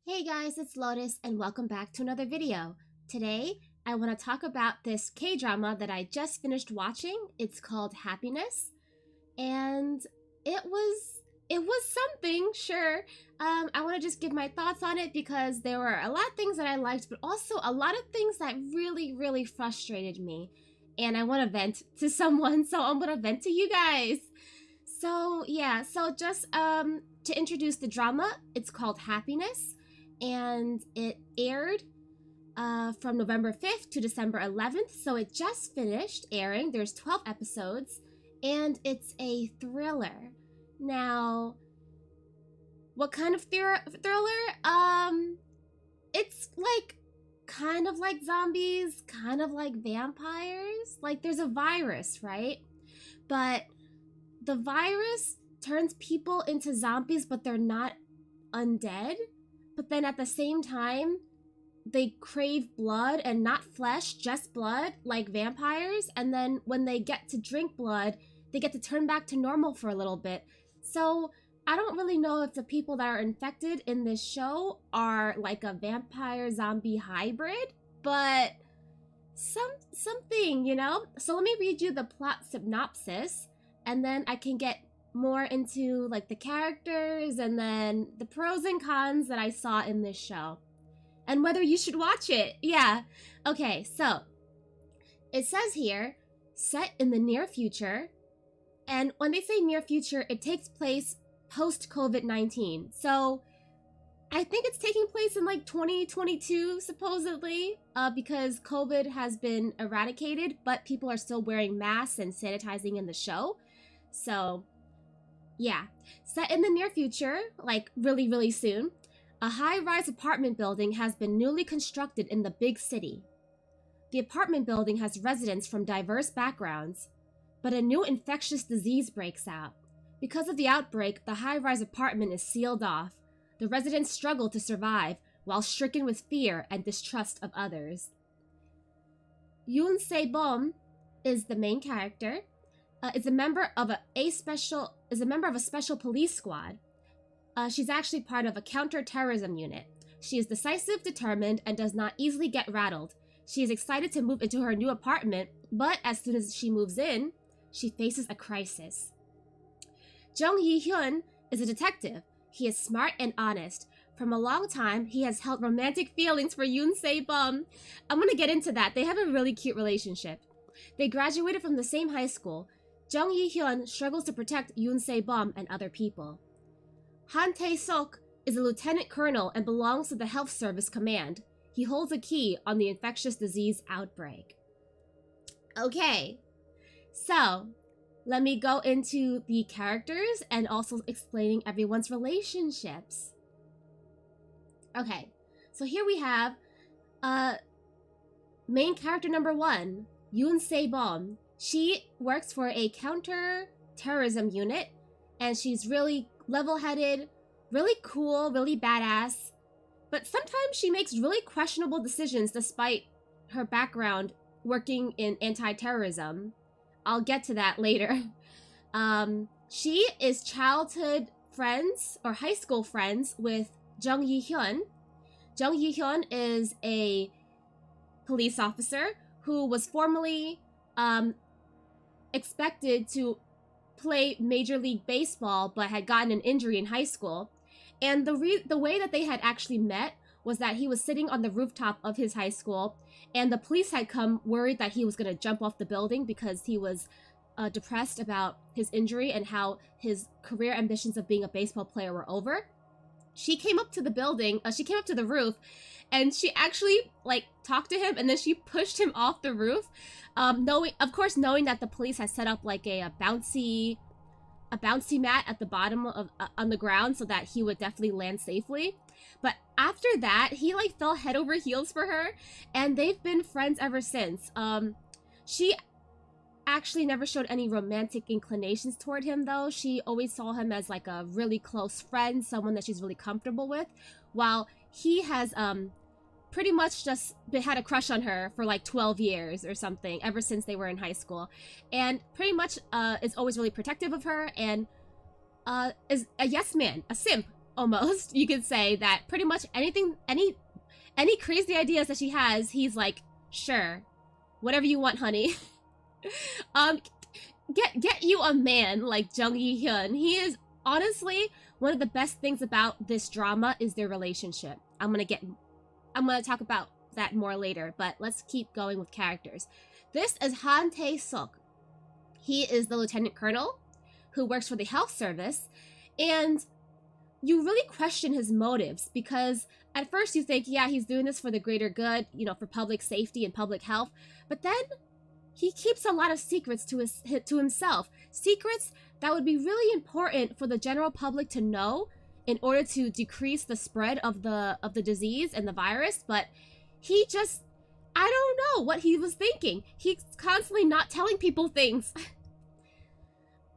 Hey guys, it's Lotus and welcome back to another video. Today, I want to talk about this K-drama that I just finished watching. It's called Happiness, and it was something, sure. I want to just give my thoughts on it because there were a lot of things that I liked, but also a lot of things that really frustrated me. And I want to vent to someone, so I'm going to vent to you guys. So just to introduce the drama, it's called Happiness. And it aired from November 5th to December 11th, so it just finished airing. There's 12 episodes, and it's a thriller. Now, what kind of thriller? It's like kind of like zombies, kind of like vampires. Like there's a virus, right? But the virus turns people into zombies, but they're not undead. But then at the same time, they crave blood and not flesh, just blood, like vampires. And then when they get to drink blood, they get to turn back to normal for a little bit. So I don't really know if the people that are infected in this show are like a vampire zombie hybrid, but something, you know? So let me read you the plot synopsis, and then I can get more into like the characters and then the pros and cons that I saw in this show and whether you should watch it. Yeah. Okay, so it says here, set in the near future. And when they say near future, it takes place post COVID-19. So I think it's taking place in like 2022, supposedly, because COVID has been eradicated, but people are still wearing masks and sanitizing in the show. So yeah, set in the near future, like really soon, a high-rise apartment building has been newly constructed in the big city. The apartment building has residents from diverse backgrounds, but a new infectious disease breaks out. Because of the outbreak, the high-rise apartment is sealed off. The residents struggle to survive while stricken with fear and distrust of others. Hyung-Sik is the main character. Is a member of a special police squad. She's actually part of a counter-terrorism unit. She is decisive, determined, and does not easily get rattled. She is excited to move into her new apartment, but as soon as she moves in, she faces a crisis. Jung Hee-hyun is a detective. He is smart and honest. From a long time, he has held romantic feelings for Hyun-Sik. I'm gonna get into that. They have a really cute relationship. They graduated from the same high school. Jung Hee-hyun struggles to protect Hyun-Sik and other people. Han Tae-sok is a lieutenant colonel and belongs to the Health Service Command. He holds a key on the infectious disease outbreak. Okay, so let me go into the characters and also explaining everyone's relationships. Okay, so here we have main character number 1, Hyun-Sik. She works for a counter-terrorism unit, and she's really level-headed, really cool, really badass, but sometimes she makes really questionable decisions despite her background working in anti-terrorism. I'll get to that later. She is childhood friends, or high school friends, with Jung Hee-hyun. Jung Hee-hyun is a police officer who was formerly expected to play Major League Baseball but had gotten an injury in high school. And the way that they had actually met was that he was sitting on the rooftop of his high school, and the police had come worried that he was going to jump off the building because he was depressed about his injury and how his career ambitions of being a baseball player were over. She came up to the building, she came up to the roof, and she actually like talked to him, and then she pushed him off the roof, knowing that the police had set up like a bouncy mat at the bottom of on the ground so that he would definitely land safely. But after that, he like fell head over heels for her, and they've been friends ever since. She actually never showed any romantic inclinations toward him, though. She always saw him as like a really close friend, someone that she's really comfortable with, while he has pretty much just had a crush on her for like 12 years or something, ever since they were in high school, and pretty much is always really protective of her, and is a yes man, a simp, almost. You could say that pretty much anything, any crazy ideas that she has, he's like, sure, whatever you want, honey. Get you a man like Jung Yi-hyun. He is honestly one of the best things about this drama is their relationship. I'm gonna talk about that more later, but let's keep going with characters. This is Han Tae-suk. He is the lieutenant colonel who works for the health service, and you really question his motives because at first you think, yeah, he's doing this for the greater good, you know, for public safety and public health, but then he keeps a lot of secrets to himself. Secrets that would be really important for the general public to know in order to decrease the spread of the disease and the virus, but he just, I don't know what he was thinking. He's constantly not telling people things.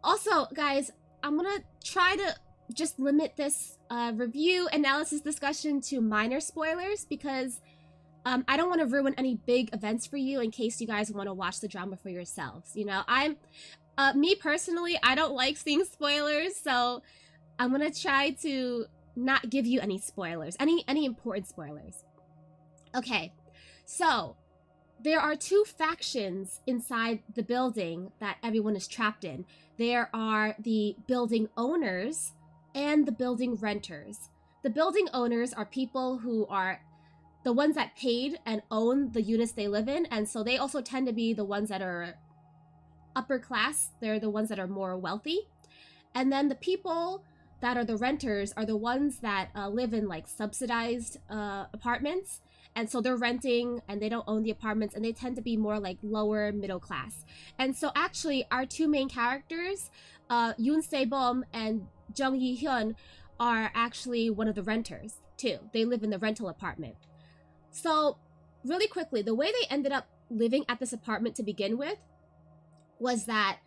Also, guys, I'm gonna try to just limit this review analysis discussion to minor spoilers because I don't want to ruin any big events for you in case you guys want to watch the drama for yourselves. You know, me personally, I don't like seeing spoilers, so I'm gonna try to not give you any spoilers, any important spoilers. Okay, so there are two factions inside the building that everyone is trapped in. There are the building owners and the building renters. The building owners are people who are the ones that paid and own the units they live in, and so they also tend to be the ones that are upper class. They're the ones that are more wealthy. And then the people that are the renters are the ones that live in like subsidized apartments, and so they're renting and they don't own the apartments, and they tend to be more like lower middle class. And so actually our two main characters, Yoon Se-bum and Jung Yi-hyun, are actually one of the renters too. They live in the rental apartment. So really quickly, the way they ended up living at this apartment to begin with was that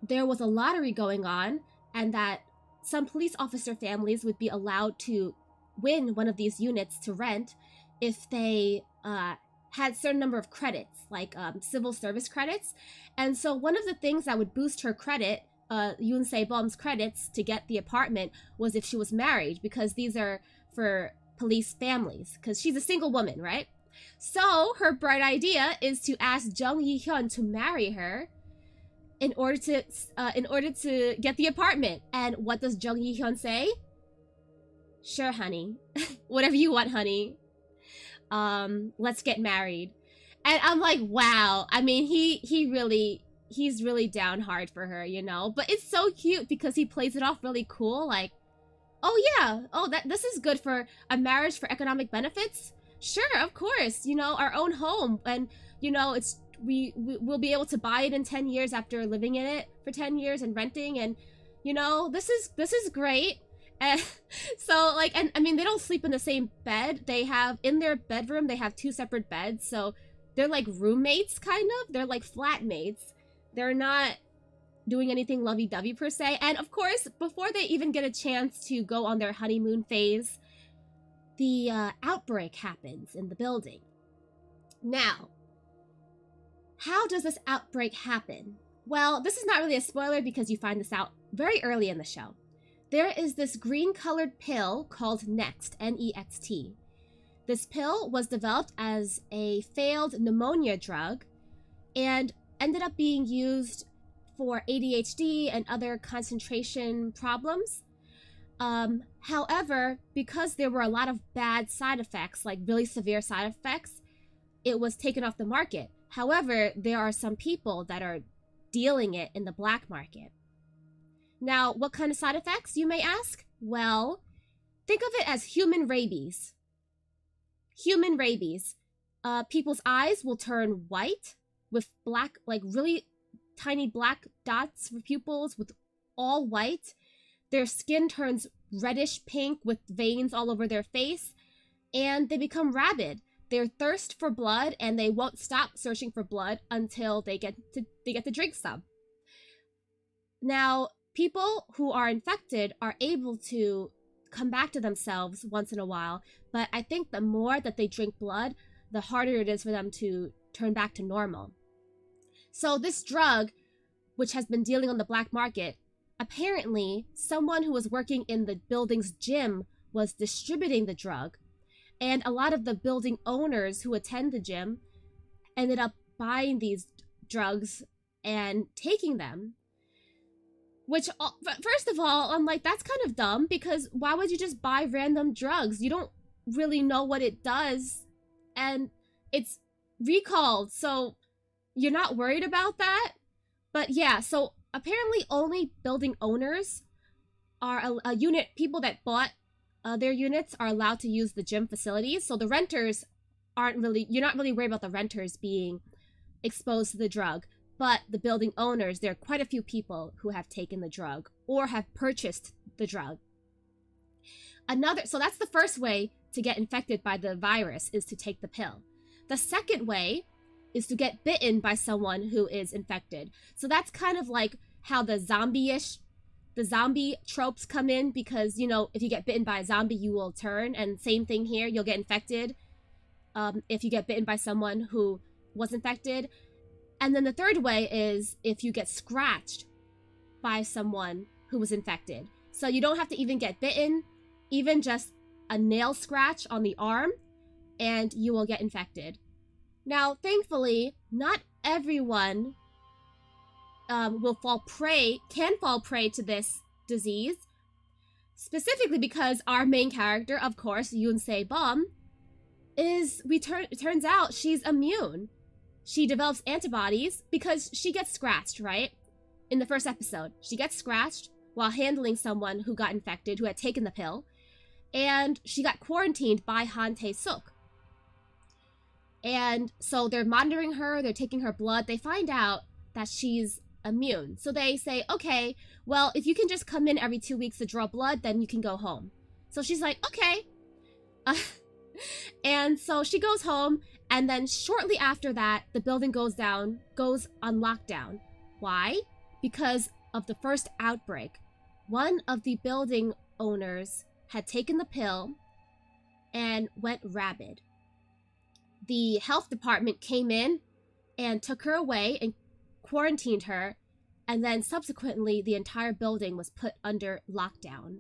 there was a lottery going on, and that some police officer families would be allowed to win one of these units to rent if they had a certain number of credits, like civil service credits. And so one of the things that would boost her credit, Yoon Se-bum's credits to get the apartment, was if she was married, because these are for police families, because she's a single woman, right? So her bright idea is to ask Jung Yi-hyun to marry her in order to get the apartment. And what does Jung Yi-hyun say? Sure, honey. Whatever you want, honey. Let's get married. And I'm like, wow. I mean, he's really down hard for her, you know? But it's so cute because he plays it off really cool, like, oh yeah, this is good for a marriage for economic benefits. Sure, of course, you know, our own home, and you know, we'll be able to buy it in 10 years after living in it for 10 years and renting, and you know, this is great. And so like, and I mean, they don't sleep in the same bed. They have, in their bedroom, they have two separate beds, so they're like roommates, kind of. They're like flatmates. They're not doing anything lovey-dovey per se. And of course, before they even get a chance to go on their honeymoon phase, the outbreak happens in the building. Now, how does this outbreak happen? Well, this is not really a spoiler because you find this out very early in the show. There is this green-colored pill called Next, N-E-X-T. This pill was developed as a failed pneumonia drug and ended up being used for ADHD and other concentration problems. However, because there were a lot of bad side effects, like really severe side effects, it was taken off the market. However, there are some people that are dealing it in the black market. Now, what kind of side effects, you may ask? Well, think of it as human rabies. Human rabies. People's eyes will turn white with black, like really tiny black dots for pupils with all white. Their skin turns reddish pink with veins all over their face, and they become rabid. They thirst for blood, and they won't stop searching for blood until they get to drink some. Now, people who are infected are able to come back to themselves once in a while, but I think the more that they drink blood, the harder it is for them to turn back to normal. So this drug, which has been dealing on the black market, apparently someone who was working in the building's gym was distributing the drug, and a lot of the building owners who attend the gym ended up buying these drugs and taking them. Which, first of all, I'm like, that's kind of dumb, because why would you just buy random drugs? You don't really know what it does, and it's recalled, so you're not worried about that? But yeah, so apparently only building owners are a unit, people that bought their units are allowed to use the gym facilities, so the renters aren't really, you're not really worried about the renters being exposed to the drug. But the building owners, there are quite a few people who have taken the drug or have purchased the drug. So that's the first way to get infected by the virus, is to take the pill. The second way is to get bitten by someone who is infected. So that's kind of like how the zombie tropes come in, because, you know, if you get bitten by a zombie, you will turn. And same thing here, you'll get infected if you get bitten by someone who was infected. And then the third way is if you get scratched by someone who was infected. So you don't have to even get bitten, even just a nail scratch on the arm, and you will get infected. Now, thankfully, not everyone can fall prey to this disease, specifically because our main character, of course, Yoon-Se Bum, it turns out she's immune. She develops antibodies because she gets scratched, right? In the first episode, she gets scratched while handling someone who got infected, who had taken the pill, and she got quarantined by Han Tae-suk. And so they're monitoring her, they're taking her blood, they find out that she's immune. So they say, okay, well, if you can just come in every 2 weeks to draw blood, then you can go home. So she's like, okay. And so she goes home, and then shortly after that, the building goes on lockdown. Why? Because of the first outbreak. One of the building owners had taken the pill and went rabid. The health department came in and took her away and quarantined her, and then subsequently the entire building was put under lockdown.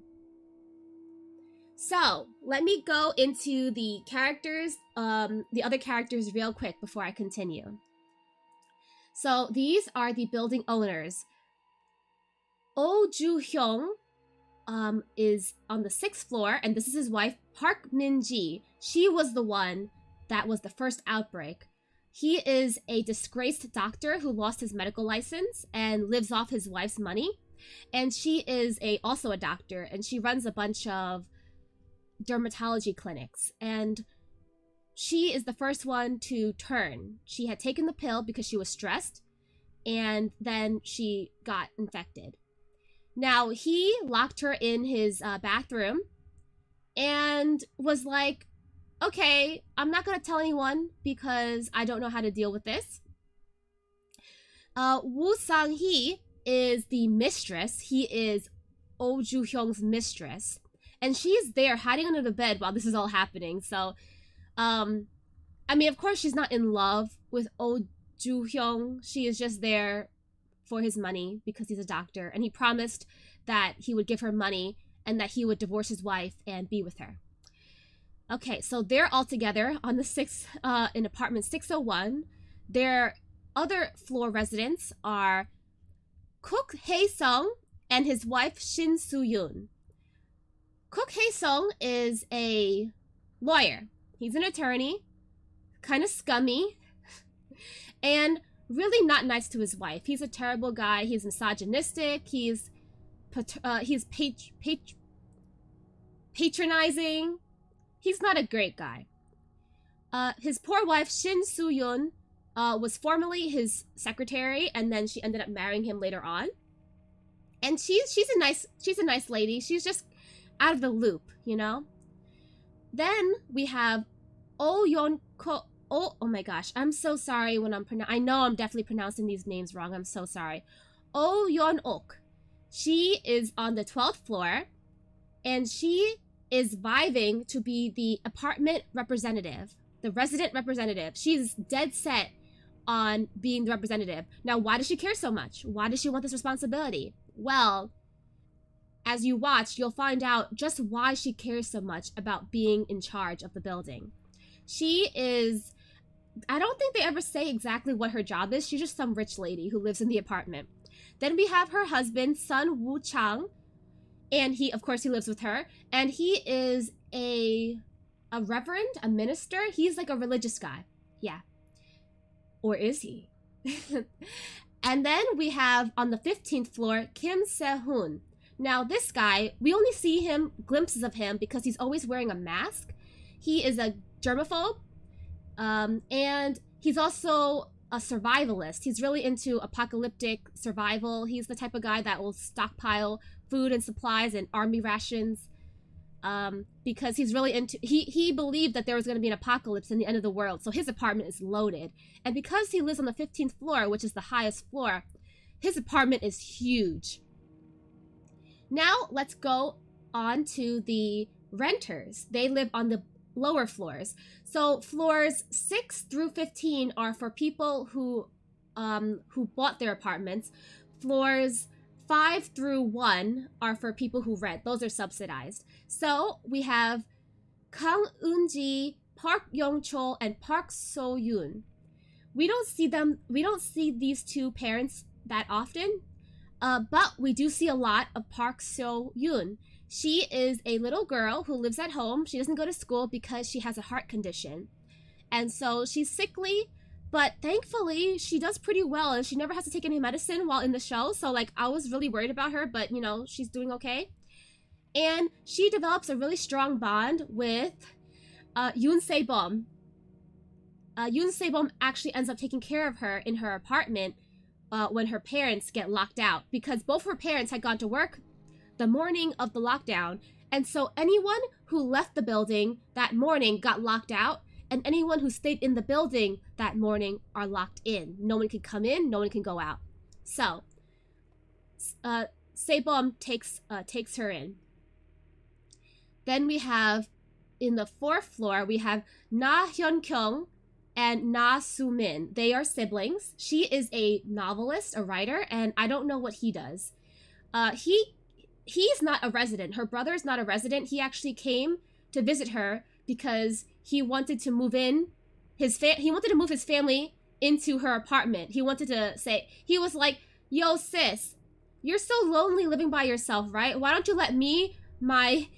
So, let me go into the characters, the other characters real quick before I continue. So, these are the building owners. Oh-Joo-hyung is on the 6th floor, and this is his wife, Park Min-ji. She was the one that was the first outbreak. He is a disgraced doctor who lost his medical license and lives off his wife's money. And she is also a doctor, and she runs a bunch of dermatology clinics, and she is the first one to turn. She had taken the pill because she was stressed, and then she got infected. Now, he locked her in his bathroom and was like, okay, I'm not gonna tell anyone because I don't know how to deal with this. Woo Sang-hee is the mistress. He is Oh Joo-hyung's mistress. And she's there hiding under the bed while this is all happening. So, I mean, of course she's not in love with Oh Joo-hyung. She is just there for his money because he's a doctor. And he promised that he would give her money and that he would divorce his wife and be with her. Okay, so they're all together on the in apartment 601. Their other floor residents are Cook Hae-sung and his wife Shin Soo-yoon. Cook Hae-sung is a lawyer. He's an attorney, kind of scummy, and really not nice to his wife. He's a terrible guy. He's misogynistic. He's patronizing. He's not a great guy. His poor wife, Shin Soo-yoon, was formerly his secretary, and then she ended up marrying him later on. And she's a nice lady. She's just out of the loop, you know? Then we have Oh Yeon-ko. Oh my gosh, I'm so sorry when I know I'm definitely pronouncing these names wrong. I'm so sorry. Oh Yeon-ok. She is on the 12th floor, and she is vibing to be the apartment representative, the resident representative. She's dead set on being the representative. Now, why does she care so much? Why does she want this responsibility? Well, as you watch, you'll find out just why she cares so much about being in charge of the building. She is, I don't think they ever say exactly what her job is. She's just some rich lady who lives in the apartment. Then we have her husband, Sun Woo Chang, and he, of course, he lives with her, and he is a reverend, a minister. He's like a religious guy. Yeah. Or is he? And then we have on the 15th floor, Kim Se-hoon. Now, this guy, we only see him, glimpses of him, because he's always wearing a mask. He is a germaphobe, and he's also a survivalist. He's really into apocalyptic survival. He's the type of guy that will stockpile food and supplies and army rations, because he's really into, he believed that there was going to be an apocalypse in the end of the world, so his apartment is loaded. And because he lives on the 15th floor, which is the highest floor, his apartment is huge. Now let's go on to the renters. They live on the lower floors. So floors 6 through 15 are for people who bought their apartments. Floors 5 through 1 are for people who rent. Those are subsidized. So we have Kang Eun-ji, Park Yong-chol, and Park So-yoon. We don't see these two parents that often, but we do see a lot of Park So-yoon. She is a little girl who lives at home. She doesn't go to school because she has a heart condition. And so she's sickly, but thankfully she does pretty well, and she never has to take any medicine while in the show. So like, I was really worried about her, but you know, she's doing okay. And she develops a really strong bond with Yoon Se-bum. Yoon Se-bum actually ends up taking care of her in her apartment when her parents get locked out, because both her parents had gone to work the morning of the lockdown, and so anyone who left the building that morning got locked out, and anyone who stayed in the building that morning are locked in. No one can come in, no one can go out. So Se-bum takes her in. Then we have, in the 4th floor, we have Na Hyun-kyung and Na Soo-min. They are siblings. She is a novelist, a writer, and I don't know what he does. He's not a resident. Her brother's not a resident. He actually came to visit her because he wanted to move in. He wanted to move his family into her apartment. He wanted to say, he was like, yo sis, you're so lonely living by yourself, right? Why don't you let me, my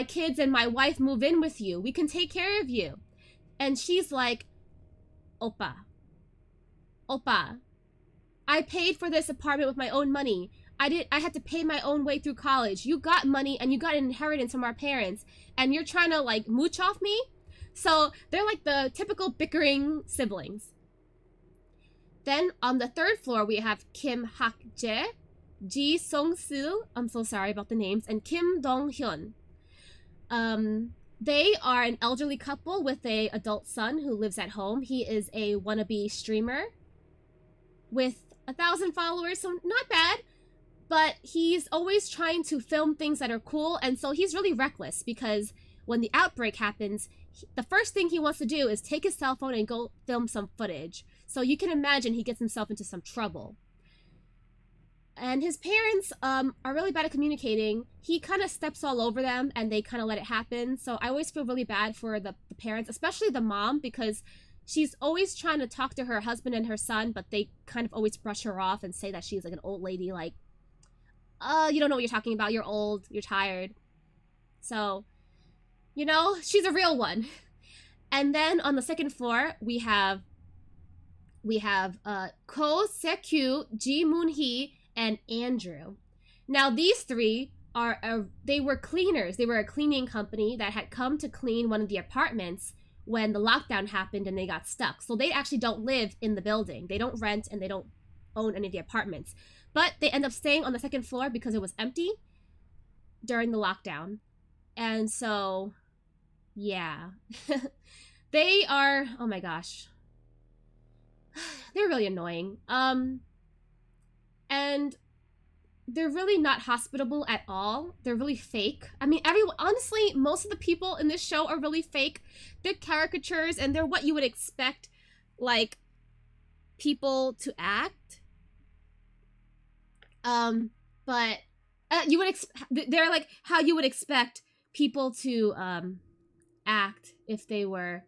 kids and my wife move in with you? We can take care of you. And she's like, Oppa, I paid for this apartment with my own money. I had to pay my own way through college. You got money and you got an inheritance from our parents, and you're trying to like mooch off me? So they're like the typical bickering siblings. Then on the 3rd floor, we have Kim Hak-jae, Ji Song-soo, I'm so sorry about the names, and Kim Dong-hyun. They are an elderly couple with an adult son who lives at home. He is a wannabe streamer with 1,000 followers, so not bad. But he's always trying to film things that are cool, and so he's really reckless, because when the outbreak happens, the first thing he wants to do is take his cell phone and go film some footage. So you can imagine he gets himself into some trouble. And his parents are really bad at communicating. He kind of steps all over them, and they kind of let it happen. So I always feel really bad for the parents, especially the mom, because she's always trying to talk to her husband and her son, but they kind of always brush her off and say that she's like an old lady, like, you don't know what you're talking about. You're old. You're tired. So, you know, she's a real one. And then on the 2nd floor, we have Ko Se-kyu, Ji Moon-hee, and Andrew. Now, these three they were cleaners. They were a cleaning company that had come to clean one of the apartments when the lockdown happened and they got stuck. So they actually don't live in the building. They don't rent and they don't own any of the apartments. But they end up staying on the 2nd floor because it was empty during the lockdown. And so, yeah. They are, oh my gosh. They're really annoying. And they're really not hospitable at all. They're really fake. I mean, honestly, most of the people in this show are really fake. They're caricatures, and they're what you would expect, like, people to act. But You would they're like how you would expect people to act if they were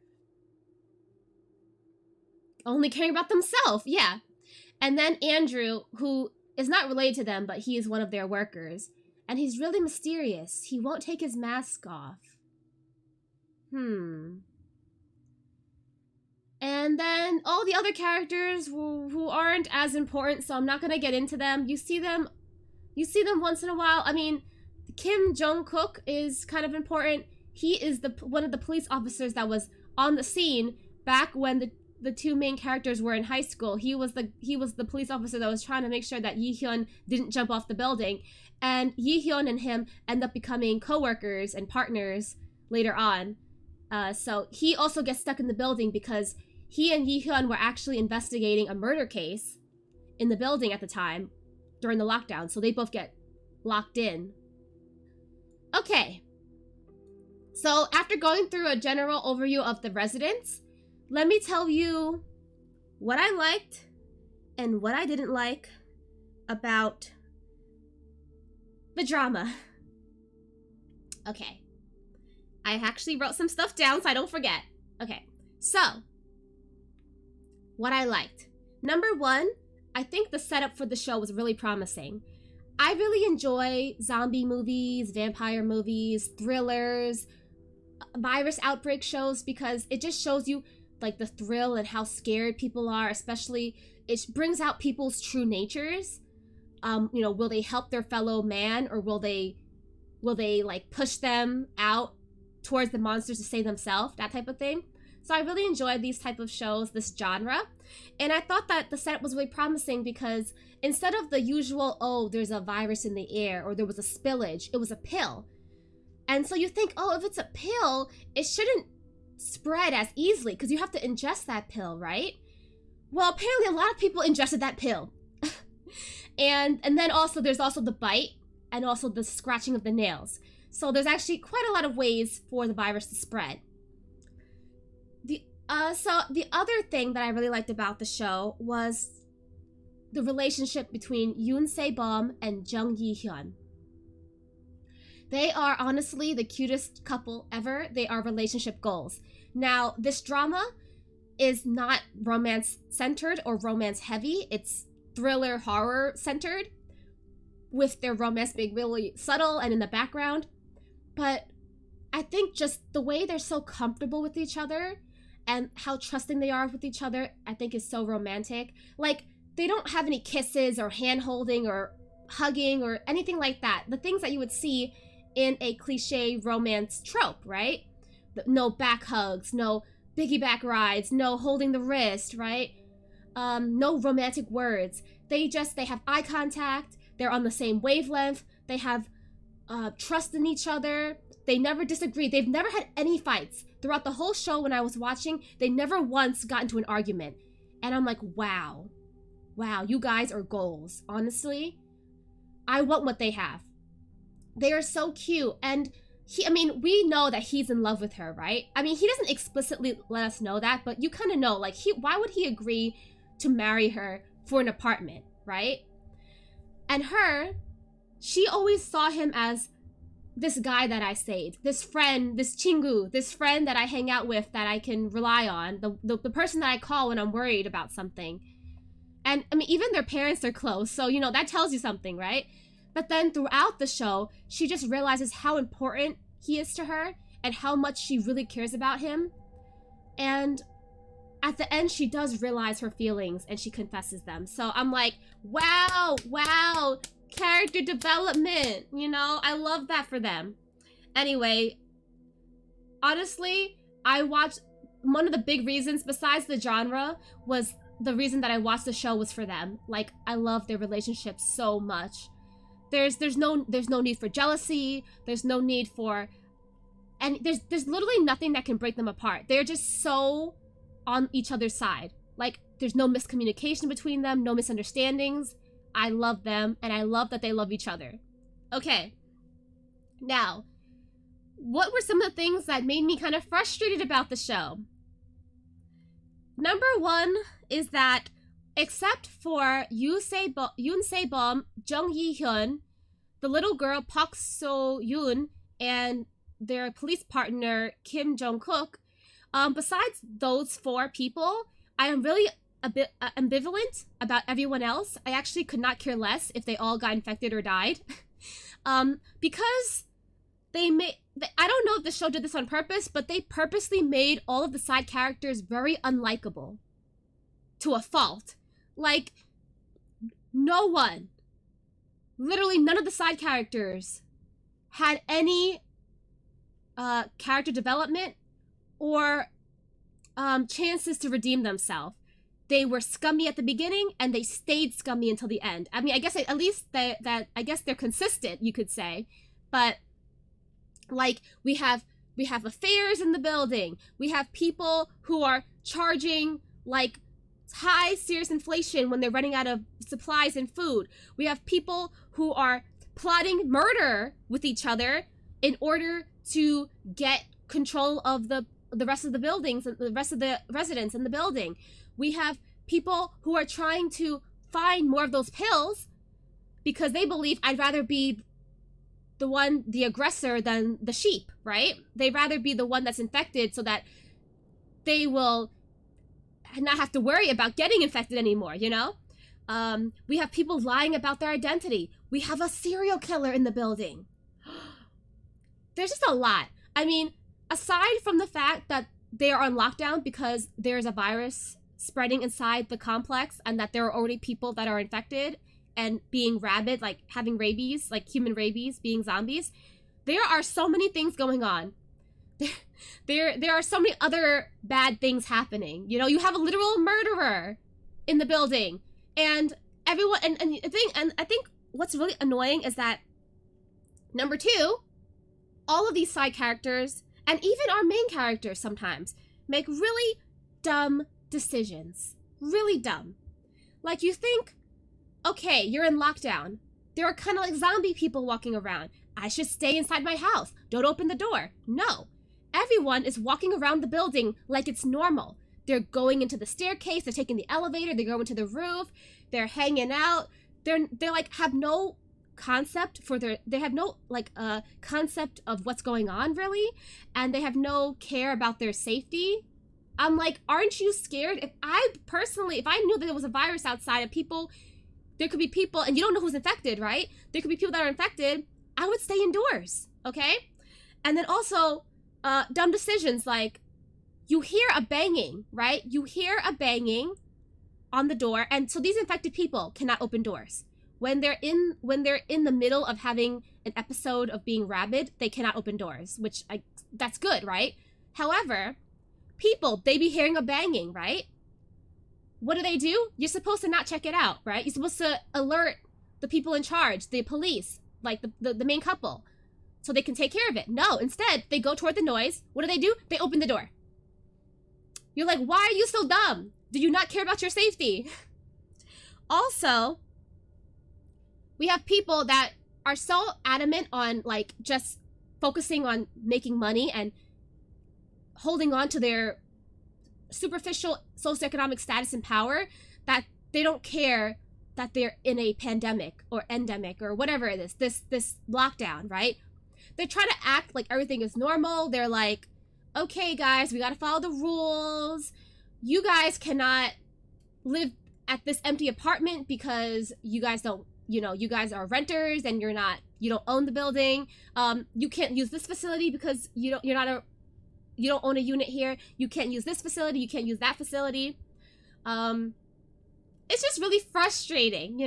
only caring about themselves. Yeah. And then Andrew, who is not related to them, but he is one of their workers, and he's really mysterious. He won't take his mask off. And then all the other characters who aren't as important, so I'm not gonna get into them. You see them once in a while. I mean, Kim Jong-kook is kind of important. He is one of the police officers that was on the scene back when the two main characters were in high school. He was the police officer that was trying to make sure that Yi-hyun didn't jump off the building. And Yi-hyun and him end up becoming co-workers and partners later on. So he also gets stuck in the building because he and Yi-hyun were actually investigating a murder case in the building at the time during the lockdown. So they both get locked in. Okay. So after going through a general overview of the residents, let me tell you what I liked and what I didn't like about the drama. Okay. I actually wrote some stuff down so I don't forget. Okay. So, what I liked. Number one, I think the setup for the show was really promising. I really enjoy zombie movies, vampire movies, thrillers, virus outbreak shows because it just shows you like the thrill and how scared people are, especially it brings out people's true natures. You know, will they help their fellow man or will they like push them out towards the monsters to save themselves, that type of thing. So I really enjoyed these type of shows, this genre. And I thought that the setup was really promising because instead of the usual, oh, there's a virus in the air or there was a spillage, it was a pill. And so you think, oh, if it's a pill, it shouldn't spread as easily because you have to ingest that pill, right? Well, apparently a lot of people ingested that pill. and then also there's also the bite and also the scratching of the nails. So there's actually quite a lot of ways for the virus to spread. So the other thing that I really liked about the show was the relationship between Yoon Se-bum and Jung Yi-hyun. They are honestly the cutest couple ever. They are relationship goals. Now, this drama is not romance-centered or romance-heavy. It's thriller, horror-centered, with their romance being really subtle and in the background. But I think just the way they're so comfortable with each other and how trusting they are with each other, I think is so romantic. Like, they don't have any kisses or hand-holding or hugging or anything like that. The things that you would see in a cliche romance trope, right? No back hugs, no piggyback rides, no holding the wrist, right? No romantic words. They have eye contact, they're on the same wavelength, they have trust in each other, they never disagree, they've never had any fights. Throughout the whole show when I was watching, they never once got into an argument. And I'm like, wow, you guys are goals. Honestly, I want what they have. They are so cute. And we know that he's in love with her, right? I mean, he doesn't explicitly let us know that, but you kind of know, like, why would he agree to marry her for an apartment, right? And she always saw him as this guy that I saved, this friend, this chingu, this friend that I hang out with that I can rely on, the person that I call when I'm worried about something. And I mean, even their parents are close, so, you know, that tells you something, right? But then throughout the show, she just realizes how important he is to her and how much she really cares about him. And at the end, she does realize her feelings and she confesses them. So I'm like, wow, character development, you know? I love that for them. Anyway, honestly, one of the big reasons, besides the genre, was the reason that I watched the show was for them. Like, I love their relationship so much. There's no need for jealousy. There's no need for, and there's literally nothing that can break them apart. They're just so on each other's side. Like, there's no miscommunication between them, no misunderstandings. I love them, and I love that they love each other. Okay. Now, what were some of the things that made me kind of frustrated about the show? Number one is that except for Yoon Se-bum, Jung Yi-hyun, the little girl Park So-yoon and their police partner Kim Jong-kook. Besides those 4 people, I am really a bit ambivalent about everyone else. I actually could not care less if they all got infected or died. Because I don't know if the show did this on purpose, but they purposely made all of the side characters very unlikable. To a fault. Like, no one, literally none of the side characters had any character development or chances to redeem themselves. They were scummy at the beginning and they stayed scummy until the end. I mean, I guess at least that I guess they're consistent, you could say. But like we have affairs in the building. We have people who are charging like high serious inflation when they're running out of supplies and food. We have people who are plotting murder with each other in order to get control of the rest of the buildings, the rest of the residents in the building. We have people who are trying to find more of those pills because they believe I'd rather be the aggressor than the sheep, right? They'd rather be the one that's infected so that they will not have to worry about getting infected anymore, you know? We have people lying about their identity. We have a serial killer in the building. There's just a lot. I mean, aside from the fact that they are on lockdown because there's a virus spreading inside the complex and that there are already people that are infected and being rabid, like having rabies, like human rabies, being zombies, there are so many things going on. There are so many other bad things happening. You know, you have a literal murderer in the building, and everyone, and I think what's really annoying is that, number 2, all of these side characters, and even our main characters sometimes, make really dumb decisions. Really dumb. Like, you think, okay, you're in lockdown. There are kind of like zombie people walking around. I should stay inside my house. Don't open the door. No. Everyone is walking around the building like it's normal. They're going into the staircase. They're taking the elevator. They're going to the roof. They're hanging out. They're like have no concept they have no like concept of what's going on really, and they have no care about their safety. I'm like, aren't you scared? If I knew that there was a virus outside and there could be people, and you don't know who's infected, right? There could be people that are infected. I would stay indoors, okay? And then also, dumb decisions like, you hear a banging, right? You hear a banging on the door, and so these infected people cannot open doors. When they're in the middle of having an episode of being rabid, they cannot open doors, that's good, right? However, people, they be hearing a banging, right? What do? You're supposed to not check it out, right? You're supposed to alert the people in charge, the police, like the main couple, so they can take care of it. No, instead, they go toward the noise. What do? They open the door. You're like, why are you so dumb? Do you not care about your safety? Also, we have people that are so adamant on like just focusing on making money and holding on to their superficial socioeconomic status and power that they don't care that they're in a pandemic or endemic or whatever it is, this lockdown, right? They try to act like everything is normal. They're like, okay, guys, we got to follow the rules. You guys cannot live at this empty apartment because you guys don't, you guys are renters and you don't own the building. You can't use this facility because you don't own a unit here. You can't use this facility. You can't use that facility. It's just really frustrating,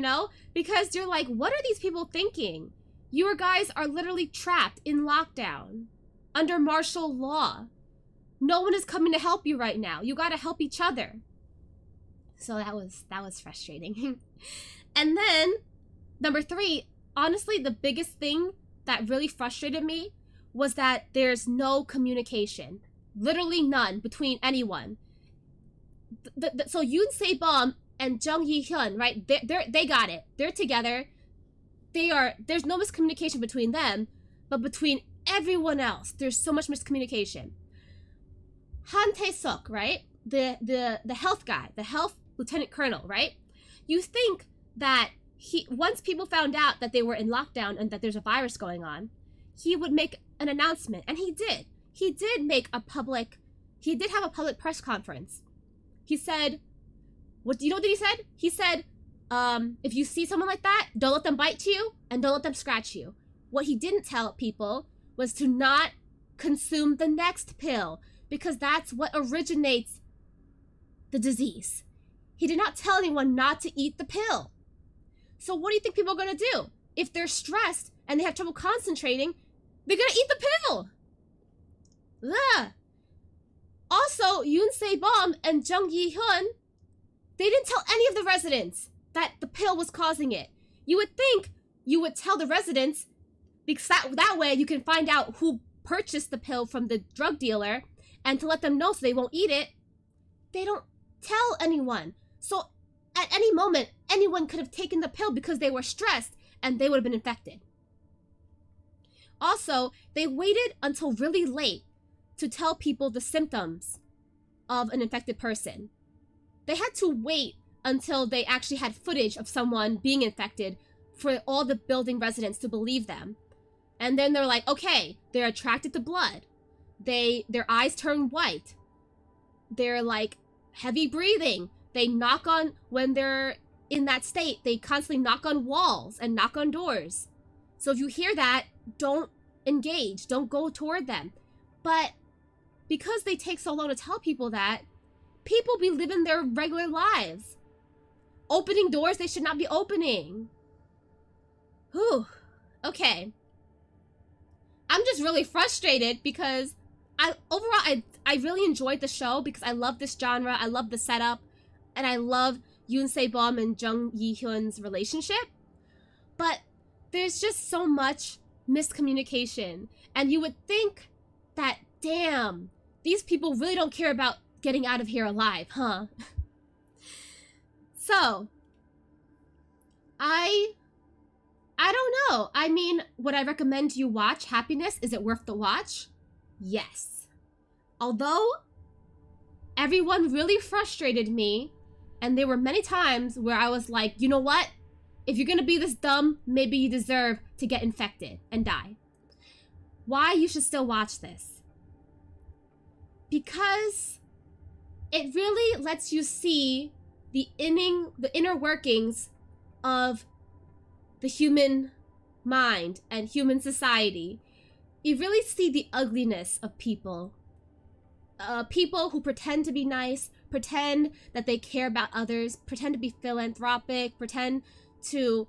because you're like, what are these people thinking? You guys are literally trapped in lockdown under martial law. No one is coming to help you right now. You got to help each other. So that was frustrating. And then number 3, honestly, the biggest thing that really frustrated me was that there's no communication, literally none, between anyone. So Yoon Se-bum and Jung Yi-hyun, right? They got it. They're together. There's no miscommunication between them, but between everyone else, there's so much miscommunication. Han Tae-suk, right? The health guy, the health lieutenant colonel, right? You think that once people found out that they were in lockdown and that there's a virus going on, he would make an announcement, and he did. He did have a public press conference. He said, what do you know what he said? He said, if you see someone like that, don't let them bite you and don't let them scratch you. What he didn't tell people was to not consume the next pill, because that's what originates the disease. He did not tell anyone not to eat the pill. So what do you think people are going to do? If they're stressed and they have trouble concentrating, they're going to eat the pill. Ugh. Also, Yoon Se-bum and Jung Yi-hyun, they didn't tell any of the residents that the pill was causing it. You would think you would tell the residents, because that way you can find out who purchased the pill from the drug dealer and to let them know so they won't eat it. They don't tell anyone. So at any moment, anyone could have taken the pill because they were stressed and they would have been infected. Also, they waited until really late to tell people the symptoms of an infected person. They had to wait until they actually had footage of someone being infected for all the building residents to believe them. And then they're like, okay, they're attracted to blood. Their eyes turn white. They're like heavy breathing. They knock on, when they're in that state, they constantly knock on walls and knock on doors. So if you hear that, don't engage, don't go toward them. But because they take so long to tell people that, people be living their regular lives. Opening doors they should not be opening. Whew. Okay. I'm just really frustrated because overall I really enjoyed the show because I love this genre, I love the setup, and I love Yoon Se-bum and Jung Yi-hyun's relationship. But there's just so much miscommunication. And you would think that, damn, these people really don't care about getting out of here alive, huh? So, I don't know. I mean, would I recommend you watch Happiness? Is it worth the watch? Yes. Although, everyone really frustrated me, and there were many times where I was like, you know what? If you're gonna be this dumb, maybe you deserve to get infected and die. Why you should still watch this? Because it really lets you see the inner workings of the human mind and human society. You really see the ugliness of people. People who pretend to be nice, pretend that they care about others, pretend to be philanthropic, pretend to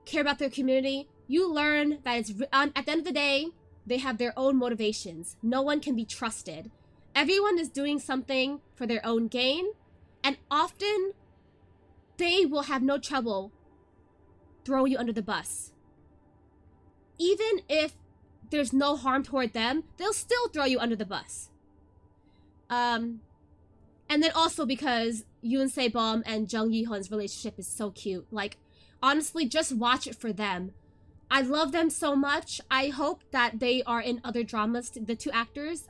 care about their community. You learn that at the end of the day, they have their own motivations. No one can be trusted. Everyone is doing something for their own gain, and often they will have no trouble throwing you under the bus. Even if there's no harm toward them, they'll still throw you under the bus. And then also because Yoon Se-bum and Jung Yi-hyun's relationship is so cute. Like, honestly, just watch it for them. I love them so much. I hope that they are in other dramas. The two actors,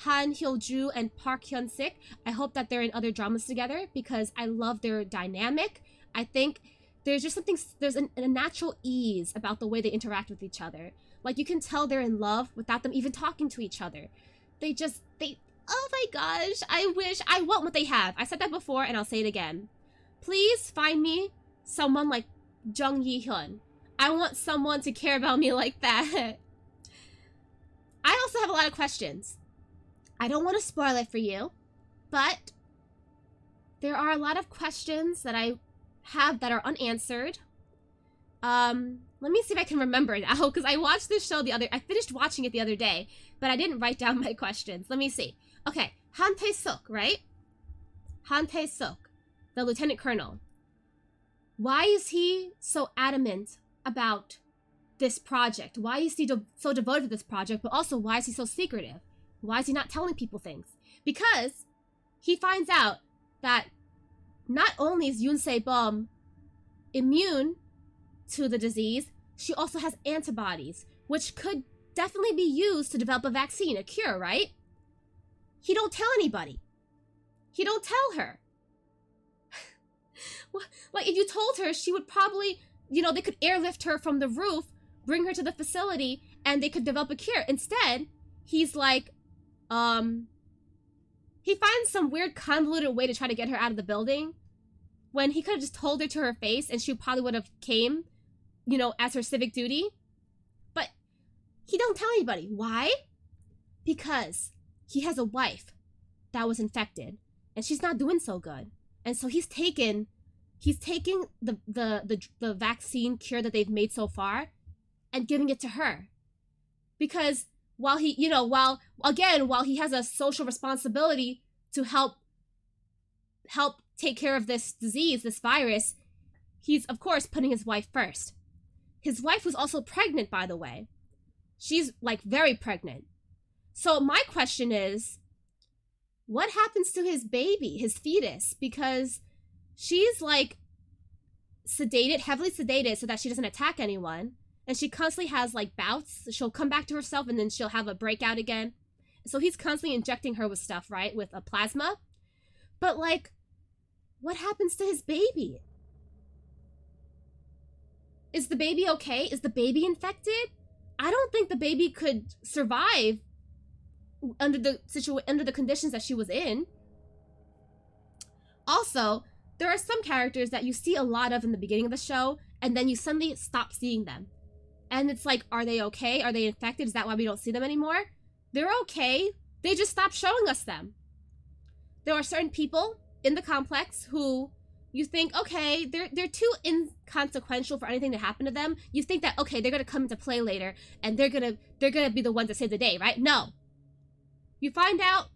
Hyo-Joo and Park Hyun-Sik, I hope that they're in other dramas together because I love their dynamic. I think there's just something, there's a natural ease about the way they interact with each other. Like, you can tell they're in love without them even talking to each other. Oh my gosh, I want what they have. I said that before and I'll say it again. Please find me someone like Jung Yi-hyun. I want someone to care about me like that. I also have a lot of questions. I don't want to spoil it for you, but there are a lot of questions that I have that are unanswered. Let me see if I can remember now, because I watched this show I finished watching it the other day, but I didn't write down my questions. Let me see. Okay, Han Tae-suk, right? Han Tae-suk, the lieutenant colonel. Why is he so adamant about this project? Why is he so devoted to this project, but also why is he so secretive? Why is he not telling people things? Because he finds out that not only is Yoon Se-bum immune to the disease, she also has antibodies, which could definitely be used to develop a vaccine, a cure, right? He don't tell anybody. He don't tell her. Like, if you told her, she would probably they could airlift her from the roof, bring her to the facility, and they could develop a cure. Instead, he's like, he finds some weird convoluted way to try to get her out of the building, when he could have just told her to her face and she probably would have came, as her civic duty. But he don't tell anybody. Why? Because he has a wife that was infected and she's not doing so good. And so he's taking the vaccine cure that they've made so far and giving it to her. Because while he has a social responsibility to help take care of this disease, this virus, he's of course putting his wife first. His wife was also pregnant, by the way. She's like very pregnant. So my question is, what happens to his baby, his fetus? Because she's like sedated, heavily sedated so that she doesn't attack anyone. And she constantly has like bouts. She'll come back to herself and then she'll have a breakout again. So he's constantly injecting her with stuff, right? With a plasma. But like, what happens to his baby? Is the baby okay? Is the baby infected? I don't think the baby could survive under the conditions that she was in. Also, there are some characters that you see a lot of in the beginning of the show, and then you suddenly stop seeing them. And it's like, are they okay? Are they infected? Is that why we don't see them anymore? They're okay. They just stopped showing us them. There are certain people in the complex who you think, okay, they're too inconsequential for anything to happen to them. You think that, okay, they're gonna come into play later and they're gonna be the ones that save the day, right? No. You find out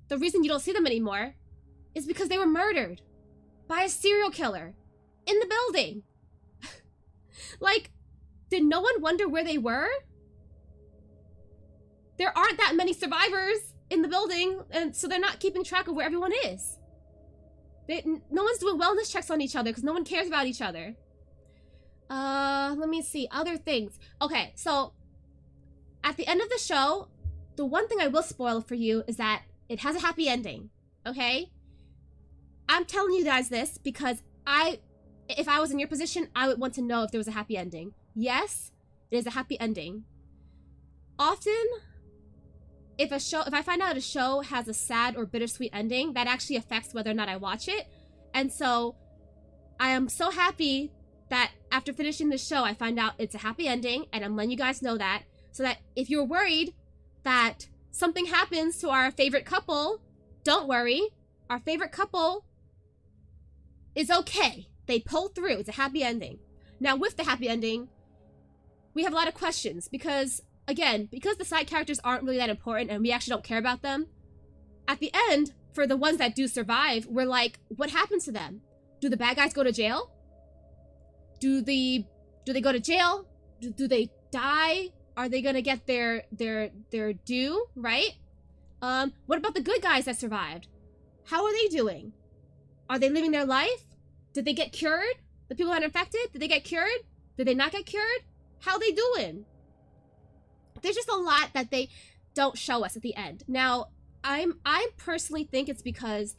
the reason you don't see them anymore is because they were murdered by a serial killer in the building. Like, did no one wonder where they were? There aren't that many survivors in the building, and so they're not keeping track of where everyone is. No one's doing wellness checks on each other because no one cares about each other. Let me see. Other things. Okay, so at the end of the show, the one thing I will spoil for you is that it has a happy ending, okay? I'm telling you guys this because if I was in your position, I would want to know if there was a happy ending. Yes, it is a happy ending. Often, if I find out a show has a sad or bittersweet ending, that actually affects whether or not I watch it. And so I am so happy that after finishing the show, I find out it's a happy ending, and I'm letting you guys know that, so that if you're worried that something happens to our favorite couple, don't worry. Our favorite couple is okay. They pull through. It's a happy ending. Now, with the happy ending, we have a lot of questions because, again, because the side characters aren't really that important and we actually don't care about them, at the end, for the ones that do survive, we're like, what happens to them? Do the bad guys go to jail? Do they go to jail? Do they die? Are they gonna get their due, right? What about the good guys that survived? How are they doing? Are they living their life? Did they get cured? The people that are infected, did they get cured? Did they not get cured? How are they doing? There's just a lot that they don't show us at the end. Now, I personally think it's because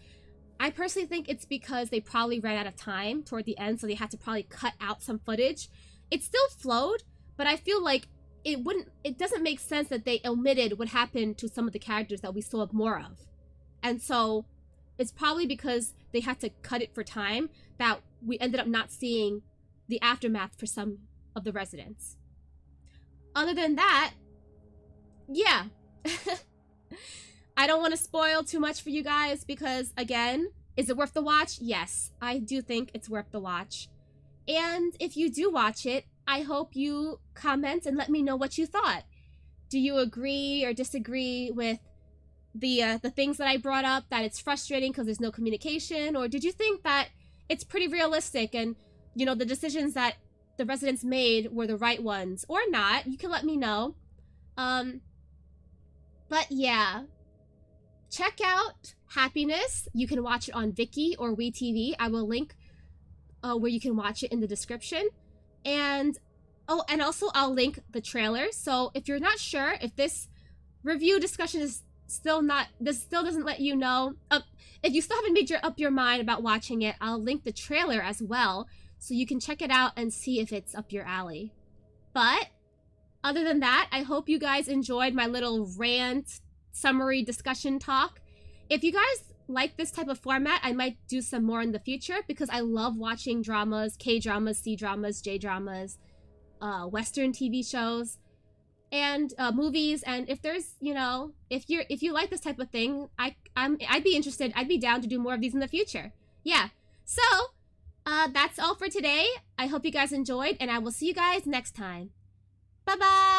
they probably ran out of time toward the end, so they had to probably cut out some footage. It still flowed, but I feel like it doesn't make sense that they omitted what happened to some of the characters that we still have more of. And so it's probably because they had to cut it for time that we ended up not seeing the aftermath for some of the residents. Other than that, yeah. I don't want to spoil too much for you guys because, again, is it worth the watch? Yes, I do think it's worth the watch. And if you do watch it, I hope you comment and let me know what you thought. Do you agree or disagree with the things that I brought up, that it's frustrating because there's no communication? Or did you think that it's pretty realistic and, the decisions that the residents made were the right ones? Or not, you can let me know. But yeah, check out Happiness. You can watch it on Viki or WeTV. I will link where you can watch it in the description. And also I'll link the trailer. So if you're not sure if this review discussion is still doesn't let you know, if you still haven't made up your mind about watching it, I'll link the trailer as well, so you can check it out and see if it's up your alley. But other than that, I hope you guys enjoyed my little rant summary discussion talk. If you guys like this type of format, I might do some more in the future because I love watching dramas, K-dramas, C-dramas, J-dramas, Western TV shows, and movies. And if there's, you know, if you like this type of thing, I'd be interested. I'd be down to do more of these in the future. Yeah. So that's all for today. I hope you guys enjoyed, and I will see you guys next time. Bye bye.